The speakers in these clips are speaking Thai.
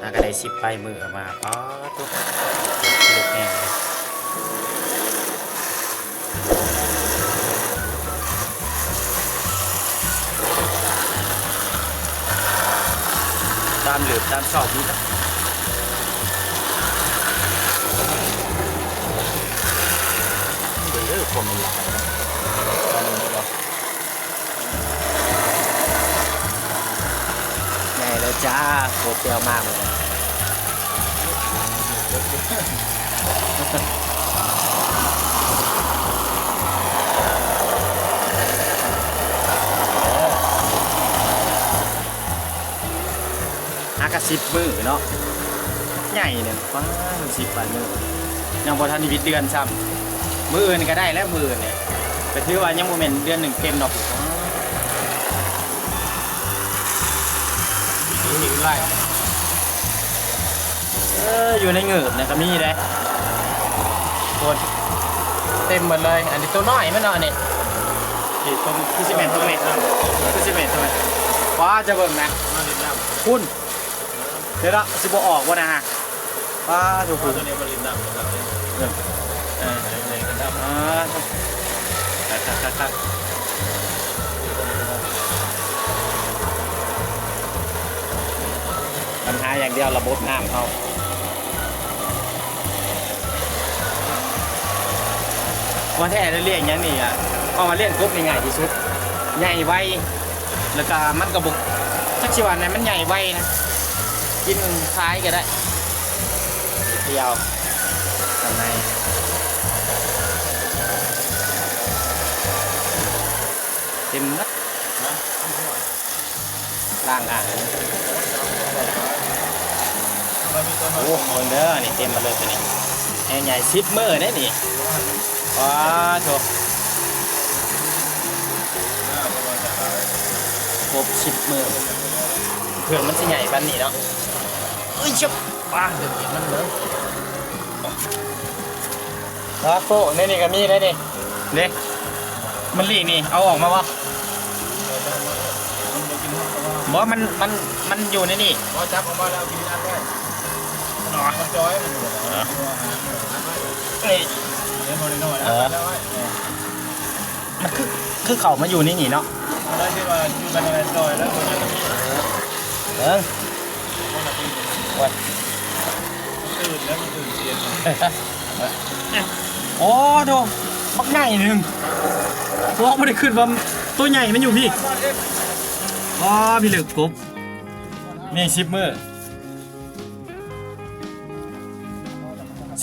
ก็ได้10 ไปมือมาอ๋อตุ๊กลูกแห้งเลยตามหลืบตามชอบดีนะเด้อผมมีหลายนะตอนนี้ก็ใหญ่แล้วจ้าโคตรเปรี้ยวมากเลยกระ10 มือเนาะใหญ่เนี่ยว้า10 ไปมือยังพอทันวิตเดือนซ้ำมืออื่นก็ได้แล้วมือเนี่ยแต่ถือว่ายังโมเมนต์เดือน1เต็มดอกหิวไล่อยู่ในเหงือบเนี่ยก็มีเลยโคตรเต็มหมดเลยอันนี้ตัวน้อยมันเนาะอันนี้ตัวคือ11ตัวเล็กคือ11ตัวเล็กว้าจะเบิ่งนะคุณเดี๋ยวละสิบออกวะนะฮะว้าถูกตัวนี้มาลินดำครับครับปัญหาอย่างเดียวระบบน้ำเขาวันแท้เรียกอย่างนี้อ่ะเอามาเลี้ยงกบง่ายที่สุดใหญ่ไวแล้วก็มันกระบุกชักชิวันเนี่ยมันใหญ่ไวนะกินคล้ายก็ได้เดียวข้างในเต็มนัดล่างอ่างโอ้คนเด้อนี่เต็มมาเลยตัวนี้ใหญ่10 มือได้นี่ว้าโถครบ10 มือเพื่อนมันจะใหญ่ปันนี่เนาะเอ้ยชับว้าเดี๋ยวมันเลยโซ่นี่ก็มีได้นี่เด็กมันลีนี่เอาออกมาวะบอกมันอยู่ในนี่พอจับออกมาแล้วกินอันได้มันจอยมันอยู่มันคือเขามาอยู่นี่นี่เนาะแล้วที่ว่าอยู่กันในจอยแล้ววันตื่นแล้วมันตื่นเสียงโอ้ดูปักใหญ่หนึ่งตัวไม่ได้ขึ้นว่าตัวใหญ่มันอยู่พี่อ๋อพี่เหลือกกบนี่10 มือ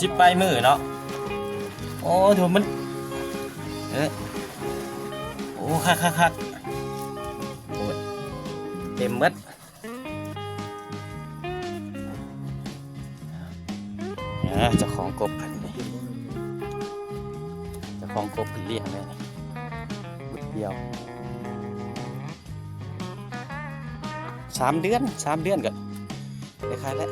10 ไปมือเนาะโอ้ดูมันโอ้คักโอ้เต็มมัดเจ้าของกบกันนี่เจ้าของกบเลี้ยงเลยบุดเดียว3 เดือนก็ได้ขายแล้ว